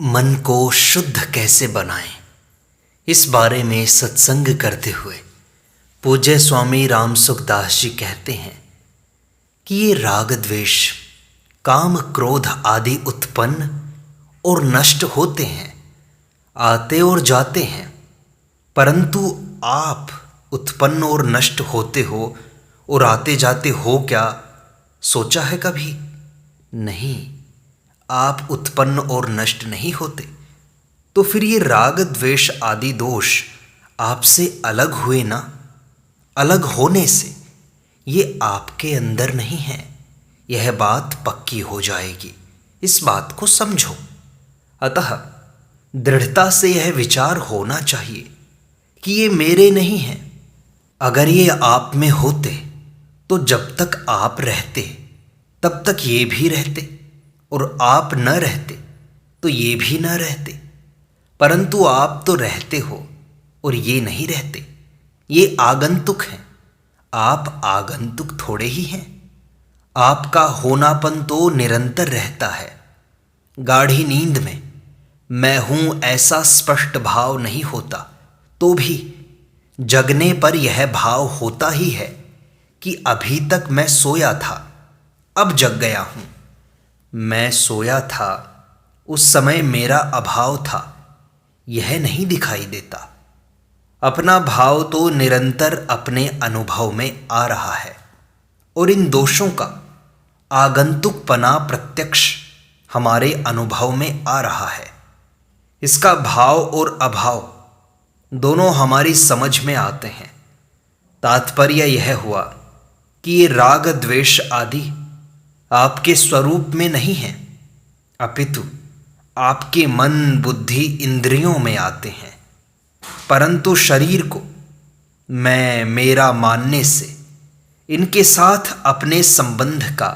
मन को शुद्ध कैसे बनाएं, इस बारे में सत्संग करते हुए पूज्य स्वामी राम सुखदास जी कहते हैं कि ये राग द्वेष, काम क्रोध आदि उत्पन्न और नष्ट होते हैं, आते और जाते हैं, परंतु आप उत्पन्न और नष्ट होते हो और आते जाते हो क्या सोचा है कभी? नहीं, आप उत्पन्न और नष्ट नहीं होते। तो फिर ये राग द्वेष आदि दोष आपसे अलग हुए ना? अलग होने से ये आपके अंदर नहीं है, यह बात पक्की हो जाएगी। इस बात को समझो। अतः दृढ़ता से यह विचार होना चाहिए कि ये मेरे नहीं हैं। अगर ये आप में होते तो जब तक आप रहते तब तक ये भी रहते, और आप न रहते तो ये भी न रहते। परंतु आप तो रहते हो और ये नहीं रहते, ये आगंतुक हैं। आप आगंतुक थोड़े ही हैं। आपका होनापन तो निरंतर रहता है। गाढ़ी नींद में मैं हूं ऐसा स्पष्ट भाव नहीं होता, तो भी जगने पर यह भाव होता ही है कि अभी तक मैं सोया था, अब जग गया हूं। मैं सोया था, उस समय मेरा अभाव था, यह नहीं दिखाई देता। अपना भाव तो निरंतर अपने अनुभव में आ रहा है, और इन दोषों का आगंतुकपना प्रत्यक्ष हमारे अनुभव में आ रहा है। इसका भाव और अभाव दोनों हमारी समझ में आते हैं। तात्पर्य यह हुआ कि ये राग द्वेष आदि आपके स्वरूप में नहीं है, अपितु आपके मन बुद्धि इंद्रियों में आते हैं। परंतु शरीर को मैं मेरा मानने से इनके साथ अपने संबंध का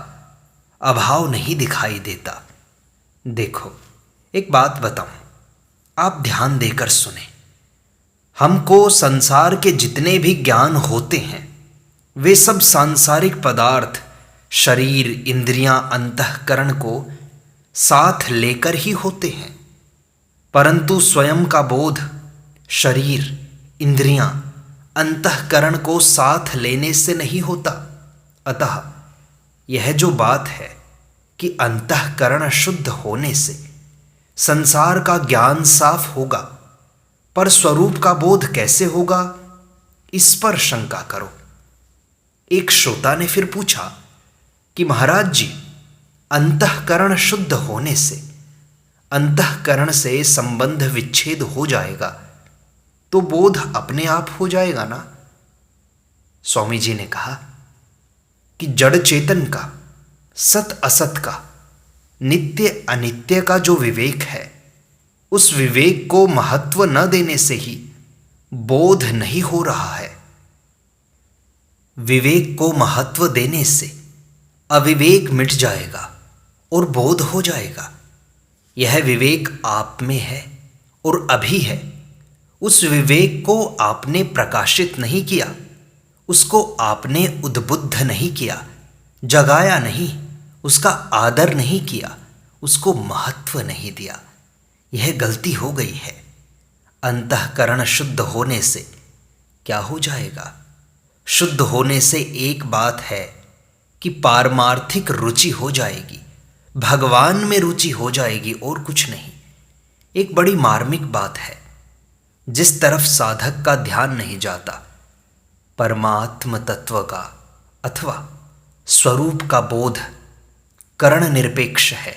अभाव नहीं दिखाई देता। देखो, एक बात बताऊं, आप ध्यान देकर सुने। हमको संसार के जितने भी ज्ञान होते हैं वे सब सांसारिक पदार्थ, शरीर, इंद्रियां, अंतःकरण को साथ लेकर ही होते हैं। परंतु स्वयं का बोध शरीर, इंद्रियां, अंतःकरण को साथ लेने से नहीं होता। अतः यह जो बात है कि अंतःकरण शुद्ध होने से संसार का ज्ञान साफ होगा, पर स्वरूप का बोध कैसे होगा, इस पर शंका करो। एक श्रोता ने फिर पूछा कि महाराज जी, अंतःकरण शुद्ध होने से अंतःकरण से संबंध विच्छेद हो जाएगा तो बोध अपने आप हो जाएगा ना? स्वामी जी ने कहा कि जड़ चेतन का, सत असत का, नित्य अनित्य का जो विवेक है, उस विवेक को महत्व न देने से ही बोध नहीं हो रहा है। विवेक को महत्व देने से अविवेक मिट जाएगा और बोध हो जाएगा। यह विवेक आप में है और अभी है। उस विवेक को आपने प्रकाशित नहीं किया, उसको आपने उद्बुद्ध नहीं किया, जगाया नहीं, उसका आदर नहीं किया, उसको महत्व नहीं दिया। यह गलती हो गई है। अंतःकरण शुद्ध होने से क्या हो जाएगा? शुद्ध होने से एक बात है कि पारमार्थिक रुचि हो जाएगी, भगवान में रुचि हो जाएगी, और कुछ नहीं। एक बड़ी मार्मिक बात है। जिस तरफ साधक का ध्यान नहीं जाता, परमात्म तत्व का अथवा स्वरूप का बोध करण निरपेक्ष है।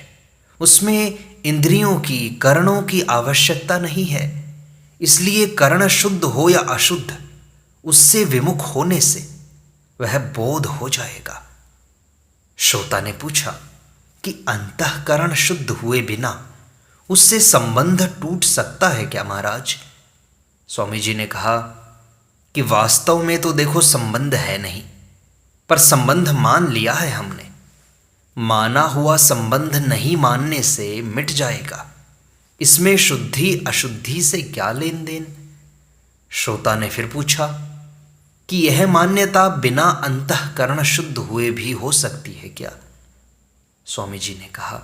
उसमें इंद्रियों की, करणों की आवश्यकता नहीं है। इसलिए करण शुद्ध हो या अशुद्ध, उससे विमुख होने से वह बोध हो जाएगा। श्रोता ने पूछा कि अंतःकरण शुद्ध हुए बिना उससे संबंध टूट सकता है क्या महाराज? स्वामी जी ने कहा कि वास्तव में तो देखो संबंध है नहीं, पर संबंध मान लिया है हमने। माना हुआ संबंध नहीं मानने से मिट जाएगा। इसमें शुद्धि अशुद्धि से क्या लेन देन? श्रोता ने फिर पूछा कि यह मान्यता बिना अंतःकरण शुद्ध हुए भी हो सकती है क्या? स्वामी जी ने कहा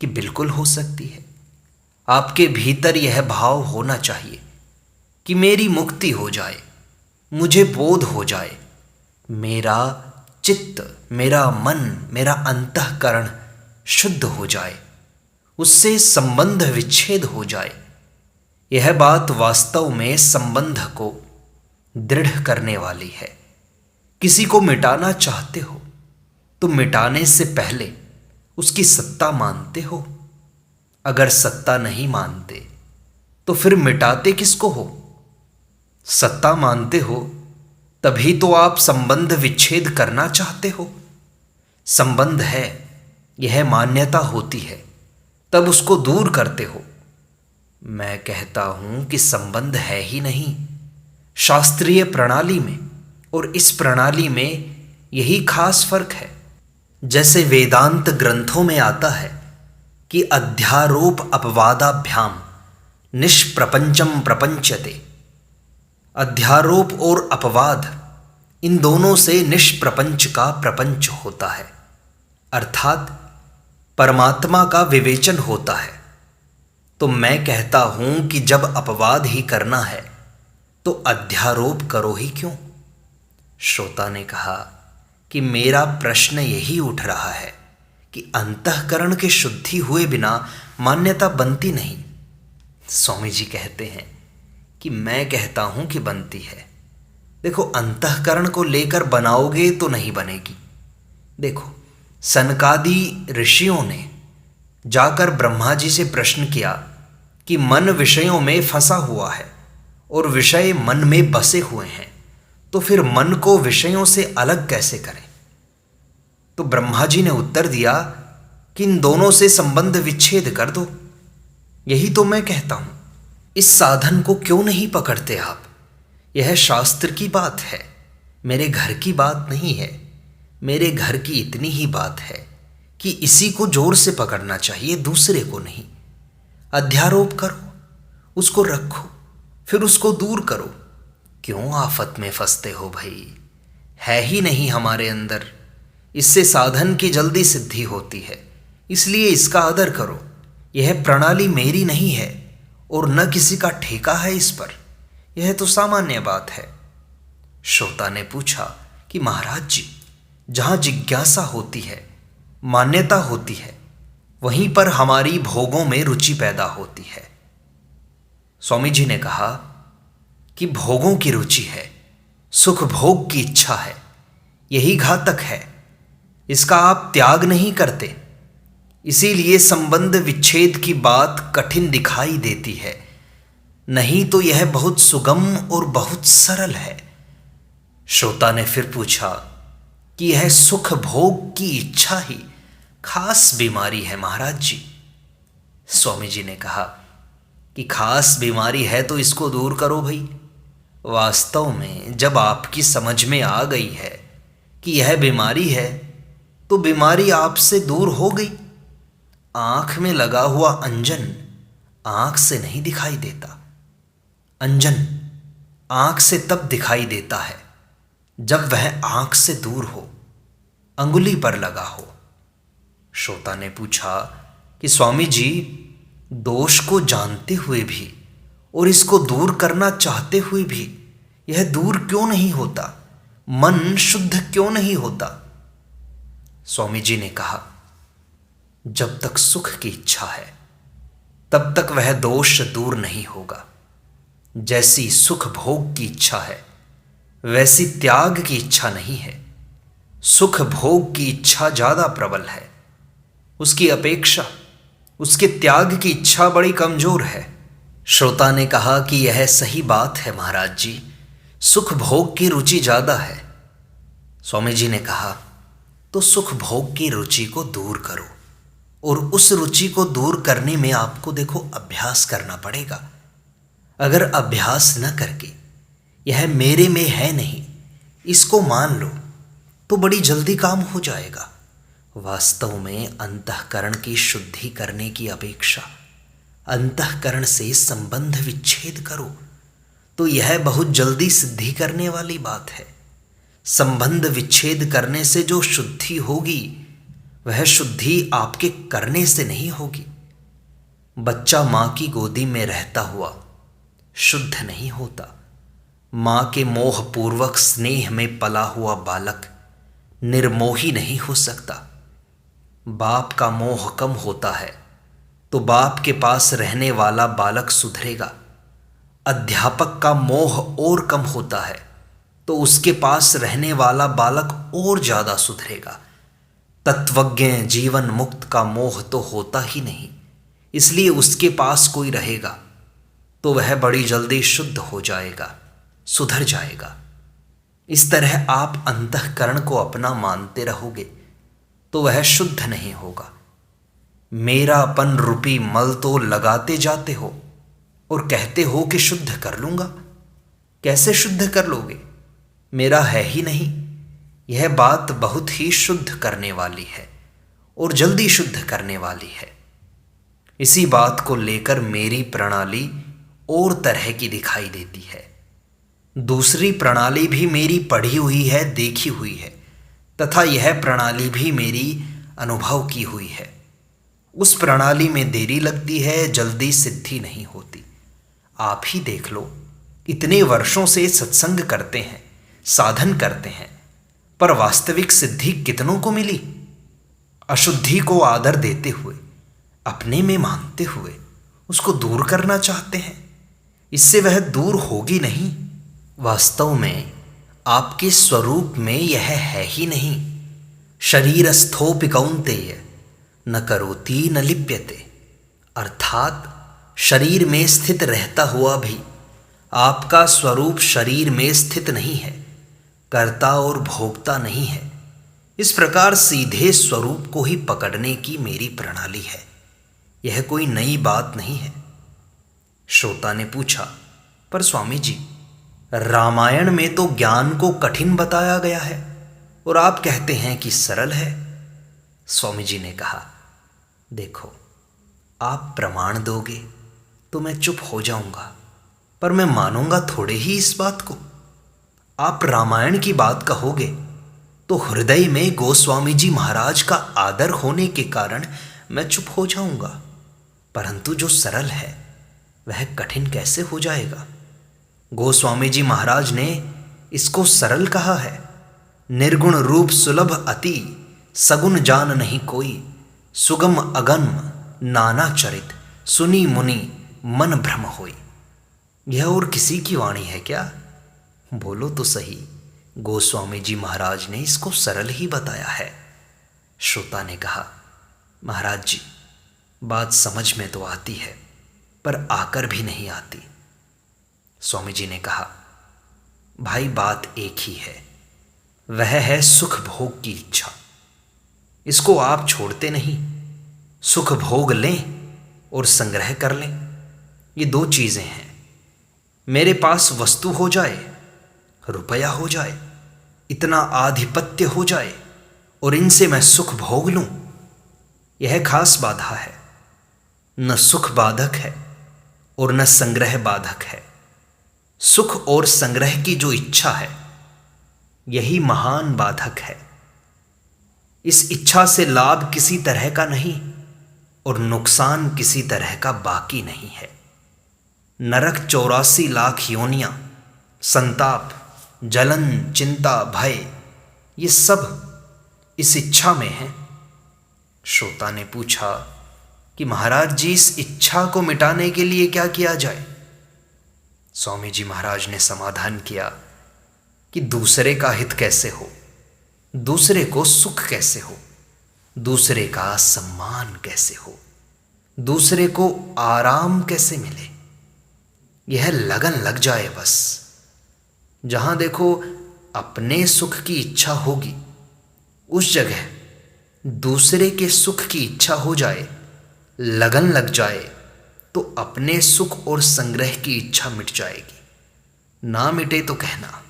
कि बिल्कुल हो सकती है। आपके भीतर यह भाव होना चाहिए कि मेरी मुक्ति हो जाए, मुझे बोध हो जाए, मेरा चित्त, मेरा मन, मेरा अंतःकरण शुद्ध हो जाए, उससे संबंध विच्छेद हो जाए। यह बात वास्तव में संबंध को दृढ़ करने वाली है। किसी को मिटाना चाहते हो तो मिटाने से पहले उसकी सत्ता मानते हो। अगर सत्ता नहीं मानते तो फिर मिटाते किसको हो? सत्ता मानते हो तभी तो आप संबंध विच्छेद करना चाहते हो। संबंध है, यह मान्यता होती है, तब उसको दूर करते हो। मैं कहता हूं कि संबंध है ही नहीं। शास्त्रीय प्रणाली में और इस प्रणाली में यही खास फर्क है। जैसे वेदांत ग्रंथों में आता है कि अध्यारोप अपवादाभ्याम निष्प्रपंचम प्रपंचते। अध्यारोप और अपवाद, इन दोनों से निष्प्रपंच का प्रपंच होता है, अर्थात परमात्मा का विवेचन होता है। तो मैं कहता हूं कि जब अपवाद ही करना है तो अध्यारोप करो ही क्यों? श्रोता ने कहा कि मेरा प्रश्न यही उठ रहा है कि अंतःकरण के शुद्धि हुए बिना मान्यता बनती नहीं। स्वामी जी कहते हैं कि मैं कहता हूं कि बनती है। देखो, अंतःकरण को लेकर बनाओगे तो नहीं बनेगी। देखो, सनकादि ऋषियों ने जाकर ब्रह्मा जी से प्रश्न किया कि मन विषयों में फंसा हुआ है और विषय मन में बसे हुए हैं, तो फिर मन को विषयों से अलग कैसे करें? तो ब्रह्मा जी ने उत्तर दिया कि इन दोनों से संबंध विच्छेद कर दो। यही तो मैं कहता हूं। इस साधन को क्यों नहीं पकड़ते आप? यह शास्त्र की बात है, मेरे घर की बात नहीं है। मेरे घर की इतनी ही बात है कि इसी को जोर से पकड़ना चाहिए, दूसरे को नहीं। अध्यारोप करो, उसको रखो, फिर उसको दूर करो। क्यों आफत में फंसते हो भाई? है ही नहीं हमारे अंदर। इससे साधन की जल्दी सिद्धि होती है, इसलिए इसका आदर करो। यह प्रणाली मेरी नहीं है और न किसी का ठेका है इस पर। यह तो सामान्य बात है। श्रोता ने पूछा कि महाराज जी, जहां जिज्ञासा होती है, मान्यता होती है, वहीं पर हमारी भोगों में रुचि पैदा होती है। स्वामी जी ने कहा कि भोगों की रुचि है, सुख भोग की इच्छा है, यही घातक है। इसका आप त्याग नहीं करते, इसीलिए संबंध विच्छेद की बात कठिन दिखाई देती है। नहीं तो यह बहुत सुगम और बहुत सरल है। श्रोता ने फिर पूछा कि यह सुख भोग की इच्छा ही खास बीमारी है महाराज जी। स्वामी जी ने कहा कि खास बीमारी है तो इसको दूर करो भाई। वास्तव में जब आपकी समझ में आ गई है कि यह बीमारी है तो बीमारी आपसे दूर हो गई। आंख में लगा हुआ अंजन आंख से नहीं दिखाई देता। अंजन आंख से तब दिखाई देता है जब वह आंख से दूर हो, अंगुली पर लगा हो। श्रोता ने पूछा कि स्वामी जी, दोष को जानते हुए भी और इसको दूर करना चाहते हुए भी यह दूर क्यों नहीं होता? मन शुद्ध क्यों नहीं होता? स्वामी जी ने कहा, जब तक सुख की इच्छा है तब तक वह दोष दूर नहीं होगा। जैसी सुख भोग की इच्छा है वैसी त्याग की इच्छा नहीं है। सुख भोग की इच्छा ज्यादा प्रबल है, उसकी अपेक्षा उसके त्याग की इच्छा बड़ी कमजोर है। श्रोता ने कहा कि यह सही बात है महाराज जी, सुख भोग की रुचि ज्यादा है। स्वामी जी ने कहा, तो सुख भोग की रुचि को दूर करो, और उस रुचि को दूर करने में आपको देखो अभ्यास करना पड़ेगा। अगर अभ्यास न करके यह मेरे में है नहीं इसको मान लो तो बड़ी जल्दी काम हो जाएगा। वास्तव में अंतःकरण की शुद्धि करने की अपेक्षा अंतःकरण से संबंध विच्छेद करो तो यह बहुत जल्दी सिद्धि करने वाली बात है। संबंध विच्छेद करने से जो शुद्धि होगी वह शुद्धि आपके करने से नहीं होगी। बच्चा माँ की गोदी में रहता हुआ शुद्ध नहीं होता। माँ के मोहपूर्वक स्नेह में पला हुआ बालक निर्मोही नहीं हो सकता। बाप का मोह कम होता है तो बाप के पास रहने वाला बालक सुधरेगा। अध्यापक का मोह और कम होता है तो उसके पास रहने वाला बालक और ज़्यादा सुधरेगा। तत्वज्ञ जीवन मुक्त का मोह तो होता ही नहीं, इसलिए उसके पास कोई रहेगा तो वह बड़ी जल्दी शुद्ध हो जाएगा, सुधर जाएगा। इस तरह आप अंतःकरण को अपना मानते रहोगे तो वह शुद्ध नहीं होगा। मेरापन रूपी मल तो लगाते जाते हो और कहते हो कि शुद्ध कर लूंगा। कैसे शुद्ध कर लोगे? मेरा है ही नहीं। यह बात बहुत ही शुद्ध करने वाली है और जल्दी शुद्ध करने वाली है। इसी बात को लेकर मेरी प्रणाली और तरह की दिखाई देती है। दूसरी प्रणाली भी मेरी पढ़ी हुई है, देखी हुई है, तथा यह प्रणाली भी मेरी अनुभव की हुई है। उस प्रणाली में देरी लगती है, जल्दी सिद्धि नहीं होती। आप ही देख लो, इतने वर्षों से सत्संग करते हैं, साधन करते हैं, पर वास्तविक सिद्धि कितनों को मिली? अशुद्धि को आदर देते हुए, अपने में मानते हुए उसको दूर करना चाहते हैं। इससे वह दूर होगी नहीं। वास्तव में आपके स्वरूप में यह है ही नहीं। शरीरस्थोपि कौन्तेय न करोति न लिप्यते, अर्थात शरीर में स्थित रहता हुआ भी आपका स्वरूप शरीर में स्थित नहीं है, कर्ता और भोक्ता नहीं है। इस प्रकार सीधे स्वरूप को ही पकड़ने की मेरी प्रणाली है। यह कोई नई बात नहीं है। श्रोता ने पूछा, पर स्वामी जी, रामायण में तो ज्ञान को कठिन बताया गया है और आप कहते हैं कि सरल है। स्वामी जी ने कहा, देखो, आप प्रमाण दोगे तो मैं चुप हो जाऊंगा, पर मैं मानूंगा थोड़े ही इस बात को। आप रामायण की बात कहोगे तो हृदय में गोस्वामी जी महाराज का आदर होने के कारण मैं चुप हो जाऊंगा, परंतु जो सरल है वह कठिन कैसे हो जाएगा? गोस्वामी जी महाराज ने इसको सरल कहा है। निर्गुण रूप सुलभ अति, सगुण जान नहीं कोई, सुगम अगम नाना चरित, सुनी मुनि मन भ्रम होई। यह और किसी की वाणी है क्या? बोलो तो सही। गोस्वामी जी महाराज ने इसको सरल ही बताया है। श्रोता ने कहा, महाराज जी, बात समझ में तो आती है पर आकर भी नहीं आती। स्वामी जी ने कहा, भाई, बात एक ही है, वह है सुख भोग की इच्छा। इसको आप छोड़ते नहीं। सुख भोग लें और संग्रह कर लें, ये दो चीजें हैं। मेरे पास वस्तु हो जाए, रुपया हो जाए, इतना आधिपत्य हो जाए और इनसे मैं सुख भोग लूं, यह खास बाधा है। न सुख बाधक है और न संग्रह बाधक है। सुख और संग्रह की जो इच्छा है, यही महान बाधक है। इस इच्छा से लाभ किसी तरह का नहीं और नुकसान किसी तरह का बाकी नहीं है। नरक 84 लाख योनियां, संताप, जलन, चिंता, भय, ये सब इस इच्छा में है। श्रोता ने पूछा कि महाराज जी, इस इच्छा को मिटाने के लिए क्या किया जाए? स्वामी जी महाराज ने समाधान किया कि दूसरे का हित कैसे हो, दूसरे को सुख कैसे हो, दूसरे का सम्मान कैसे हो, दूसरे को आराम कैसे मिले, यह लगन लग जाए बस। जहां देखो अपने सुख की इच्छा होगी, उस जगह दूसरे के सुख की इच्छा हो जाए, लगन लग जाए, तो अपने सुख और संग्रह की इच्छा मिट जाएगी। ना मिटे तो कहना।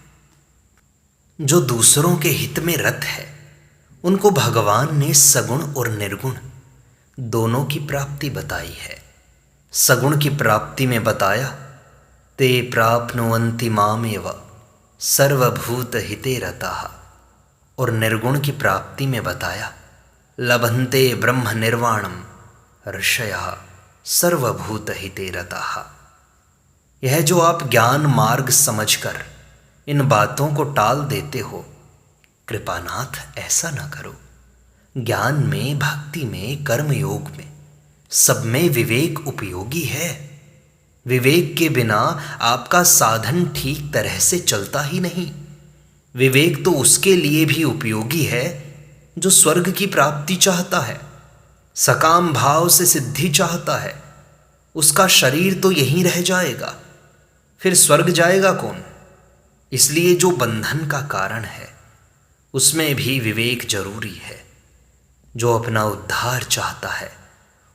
जो दूसरों के हित में रत है, उनको भगवान ने सगुण और निर्गुण दोनों की प्राप्ति बताई है। सगुण की प्राप्ति में बताया, ते प्राप्नुवन्ति मामेव सर्वभूत हिते रताः, और निर्गुण की प्राप्ति में बताया, लभन्ते ब्रह्म निर्वाणम ऋषयः सर्वभूत हिते रताः। यह जो आप ज्ञान मार्ग समझकर इन बातों को टाल देते हो, कृपानाथ ऐसा न करो। ज्ञान में, भक्ति में, कर्म योग में, सब में विवेक उपयोगी है। विवेक के बिना आपका साधन ठीक तरह से चलता ही नहीं। विवेक तो उसके लिए भी उपयोगी है जो स्वर्ग की प्राप्ति चाहता है, सकाम भाव से सिद्धि चाहता है। उसका शरीर तो यहीं रह जाएगा, फिर स्वर्ग जाएगा कौन? इसलिए जो बंधन का कारण है उसमें भी विवेक जरूरी है। जो अपना उद्धार चाहता है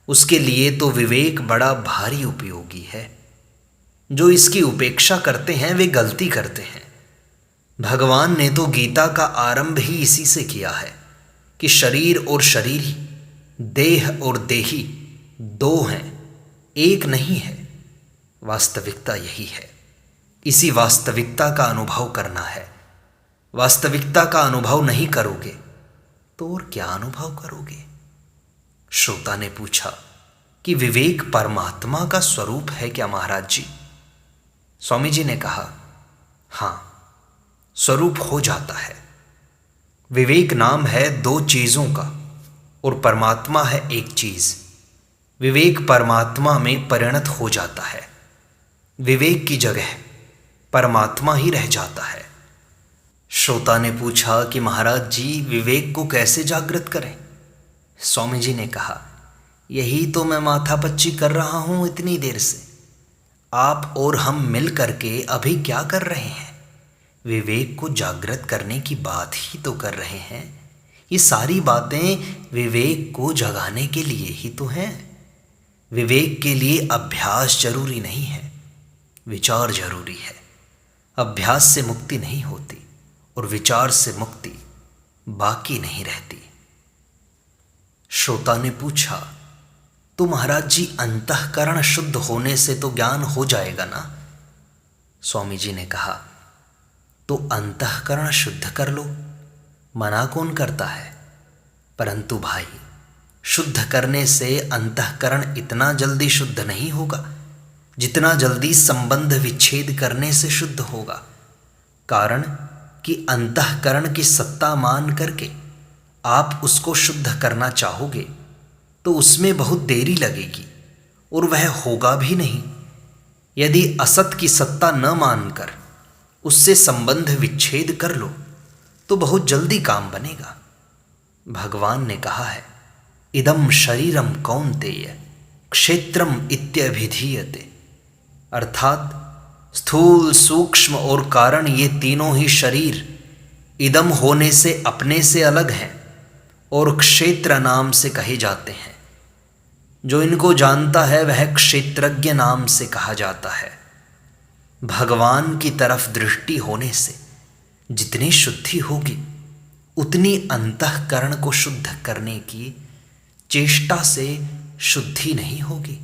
उसके लिए तो विवेक बड़ा भारी उपयोगी है। जो इसकी उपेक्षा करते हैं वे गलती करते हैं। भगवान ने तो गीता का आरंभ ही इसी से किया है कि शरीर और शरीरी, देह और देही दो हैं, एक नहीं है। वास्तविकता यही है। इसी वास्तविकता का अनुभव करना है। वास्तविकता का अनुभव नहीं करोगे तो और क्या अनुभव करोगे? श्रोता ने पूछा कि विवेक परमात्मा का स्वरूप है क्या महाराज जी? स्वामी जी ने कहा, हाँ, स्वरूप हो जाता है। विवेक नाम है दो चीजों का और परमात्मा है एक चीज। विवेक परमात्मा में परिणत हो जाता है। विवेक की जगह परमात्मा ही रह जाता है। श्रोता ने पूछा कि महाराज जी, विवेक को कैसे जागृत करें? स्वामी जी ने कहा, यही तो मैं माथापच्ची कर रहा हूं इतनी देर से। आप और हम मिल करके अभी क्या कर रहे हैं? विवेक को जागृत करने की बात ही तो कर रहे हैं। ये सारी बातें विवेक को जगाने के लिए ही तो हैं। विवेक के लिए अभ्यास जरूरी नहीं है, विचार जरूरी है। अभ्यास से मुक्ति नहीं होती और विचार से मुक्ति बाकी नहीं रहती। श्रोता ने पूछा, तो महाराज जी, अंतःकरण शुद्ध होने से तो ज्ञान हो जाएगा ना? स्वामी जी ने कहा, तो अंतःकरण शुद्ध कर लो, मना कौन करता है? परंतु भाई, शुद्ध करने से अंतःकरण इतना जल्दी शुद्ध नहीं होगा जितना जल्दी संबंध विच्छेद करने से शुद्ध होगा। कारण कि अंतःकरण की सत्ता मान करके आप उसको शुद्ध करना चाहोगे तो उसमें बहुत देरी लगेगी और वह होगा भी नहीं। यदि असत की सत्ता न मानकर उससे संबंध विच्छेद कर लो तो बहुत जल्दी काम बनेगा। भगवान ने कहा है, इदम शरीरम कौन्तेय क्षेत्रम इत्यभिधीयते। अर्थात स्थूल, सूक्ष्म और कारण, ये तीनों ही शरीर इदम होने से अपने से अलग हैं और क्षेत्र नाम से कहे जाते हैं। जो इनको जानता है वह क्षेत्रज्ञ नाम से कहा जाता है। भगवान की तरफ दृष्टि होने से जितनी शुद्धि होगी उतनी अंतःकरण को शुद्ध करने की चेष्टा से शुद्धि नहीं होगी।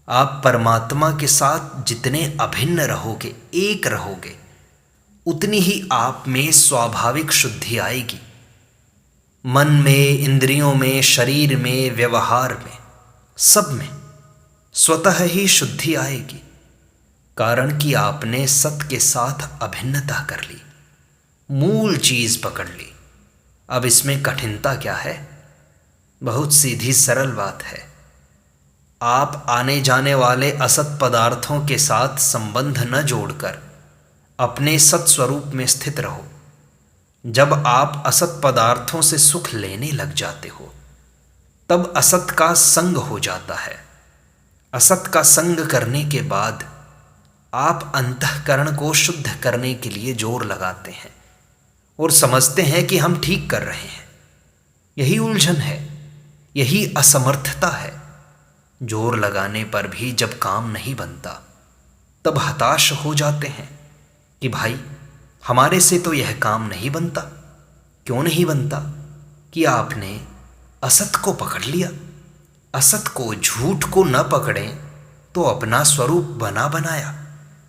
आप परमात्मा के साथ जितने अभिन्न रहोगे, एक रहोगे, उतनी ही आप में स्वाभाविक शुद्धि आएगी। मन में, इंद्रियों में, शरीर में, व्यवहार में, सब में स्वतः ही शुद्धि आएगी। कारण कि आपने सत के साथ अभिन्नता कर ली, मूल चीज पकड़ ली। अब इसमें कठिनता क्या है? बहुत सीधी सरल बात है। आप आने जाने वाले असत पदार्थों के साथ संबंध न जोड़कर अपने सत स्वरूप में स्थित रहो। जब आप असत पदार्थों से सुख लेने लग जाते हो तब असत का संग हो जाता है। असत का संग करने के बाद आप अंतःकरण को शुद्ध करने के लिए जोर लगाते हैं और समझते हैं कि हम ठीक कर रहे हैं। यही उलझन है, यही असमर्थता है। जोर लगाने पर भी जब काम नहीं बनता तब हताश हो जाते हैं कि भाई हमारे से तो यह काम नहीं बनता। क्यों नहीं बनता? कि आपने असत को पकड़ लिया। असत को, झूठ को न पकड़ें तो अपना स्वरूप बना बनाया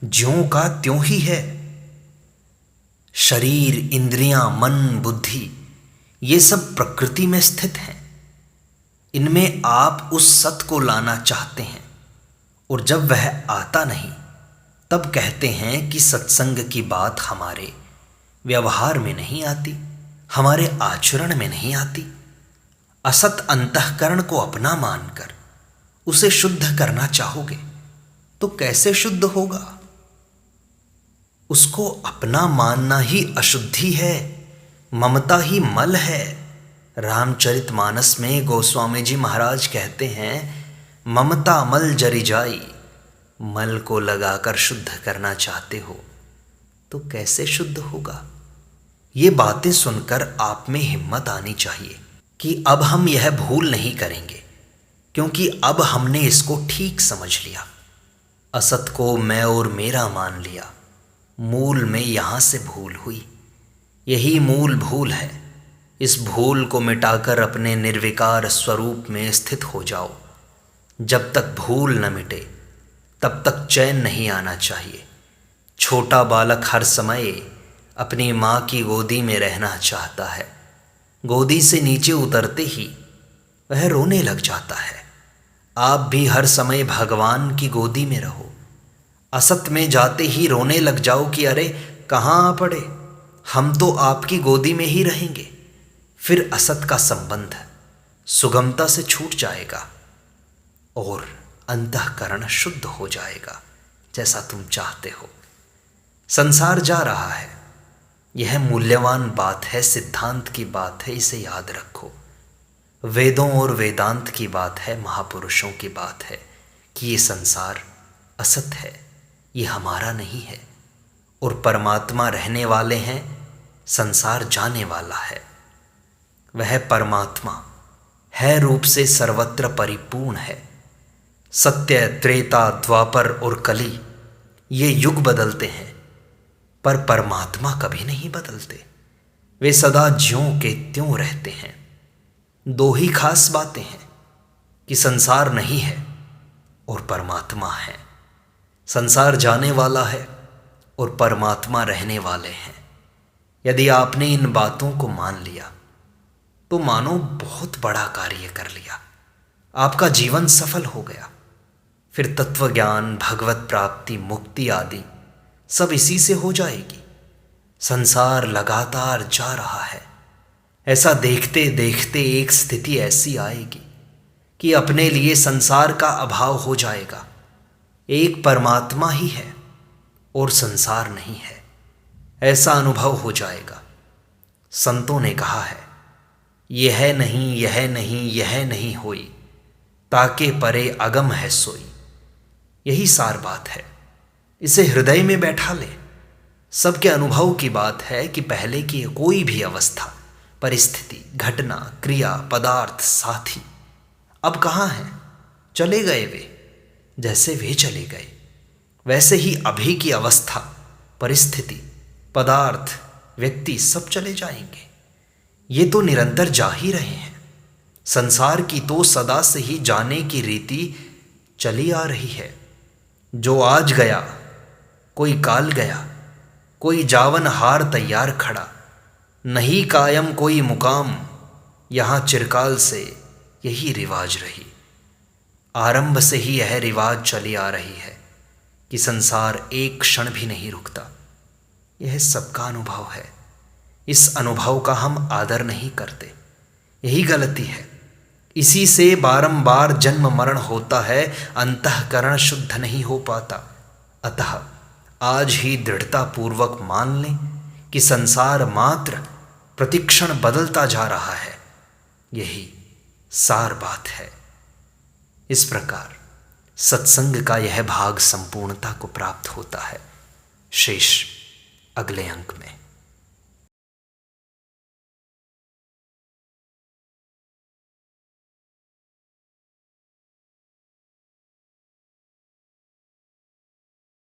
ज्यों का त्यों ही है। शरीर, इंद्रियां, मन, बुद्धि, ये सब प्रकृति में स्थित हैं। इनमें आप उस सत को लाना चाहते हैं, और जब वह आता नहीं तब कहते हैं कि सत्संग की बात हमारे व्यवहार में नहीं आती, हमारे आचरण में नहीं आती। असत अंतःकरण को अपना मानकर उसे शुद्ध करना चाहोगे तो कैसे शुद्ध होगा? उसको अपना मानना ही अशुद्धि है, ममता ही मल है। रामचरितमानस में गोस्वामी जी महाराज कहते हैं, ममता मल जरि जाई। मल को लगाकर शुद्ध करना चाहते हो तो कैसे शुद्ध होगा? ये बातें सुनकर आप में हिम्मत आनी चाहिए कि अब हम यह भूल नहीं करेंगे, क्योंकि अब हमने इसको ठीक समझ लिया। असत को मैं और मेरा मान लिया, मूल में यहाँ से भूल हुई। यही मूल भूल है। इस भूल को मिटाकर अपने निर्विकार स्वरूप में स्थित हो जाओ। जब तक भूल न मिटे तब तक चैन नहीं आना चाहिए। छोटा बालक हर समय अपनी माँ की गोदी में रहना चाहता है। गोदी से नीचे उतरते ही वह रोने लग जाता है। आप भी हर समय भगवान की गोदी में रहो। असत में जाते ही रोने लग जाओ कि अरे कहाँ आ पड़े, हम तो आपकी गोदी में ही रहेंगे। फिर असत का संबंध सुगमता से छूट जाएगा और अंतःकरण शुद्ध हो जाएगा, जैसा तुम चाहते हो। संसार जा रहा है, यह मूल्यवान बात है, सिद्धांत की बात है, इसे याद रखो। वेदों और वेदांत की बात है, महापुरुषों की बात है कि ये संसार असत है, ये हमारा नहीं है। और परमात्मा रहने वाले हैं, संसार जाने वाला है। वह परमात्मा है रूप से सर्वत्र परिपूर्ण है। सत्य, त्रेता, द्वापर और कली ये युग बदलते हैं, पर परमात्मा कभी नहीं बदलते। वे सदा ज्यों के त्यों रहते हैं। दो ही खास बातें हैं कि संसार नहीं है और परमात्मा है। संसार जाने वाला है और परमात्मा रहने वाले हैं। यदि आपने इन बातों को मान लिया तो मानो बहुत बड़ा कार्य कर लिया, आपका जीवन सफल हो गया। फिर तत्व ज्ञान, भगवत प्राप्ति, मुक्ति आदि सब इसी से हो जाएगी। संसार लगातार जा रहा है। ऐसा देखते देखते एक स्थिति ऐसी आएगी कि अपने लिए संसार का अभाव हो जाएगा। एक परमात्मा ही है और संसार नहीं है, ऐसा अनुभव हो जाएगा। संतों ने कहा है, यह नहीं, यह नहीं, यह नहीं होई, ताके परे अगम है सोई। यही सार बात है, इसे हृदय में बैठा ले। सबके अनुभव की बात है कि पहले की कोई भी अवस्था, परिस्थिति, घटना, क्रिया, पदार्थ, साथी अब कहाँ हैं? चले गए वे। जैसे वे चले गए वैसे ही अभी की अवस्था, परिस्थिति, पदार्थ, व्यक्ति सब चले जाएंगे। ये तो निरंतर जा ही रहे हैं। संसार की तो सदा से ही जाने की रीति चली आ रही है। जो आज गया, कोई काल गया, कोई जावन हार तैयार खड़ा, नहीं कायम कोई मुकाम, यहाँ चिरकाल से यही रिवाज रही। आरंभ से ही यह रिवाज चली आ रही है कि संसार एक क्षण भी नहीं रुकता। यह सबका अनुभव है। इस अनुभव का हम आदर नहीं करते, यही गलती है। इसी से बारंबार जन्म मरण होता है, अंतःकरण शुद्ध नहीं हो पाता। अतः आज ही दृढ़ता पूर्वक मान लें कि संसार मात्र प्रतिक्षण बदलता जा रहा है। यही सार बात है। इस प्रकार सत्संग का यह भाग संपूर्णता को प्राप्त होता है। शेष अगले अंक में।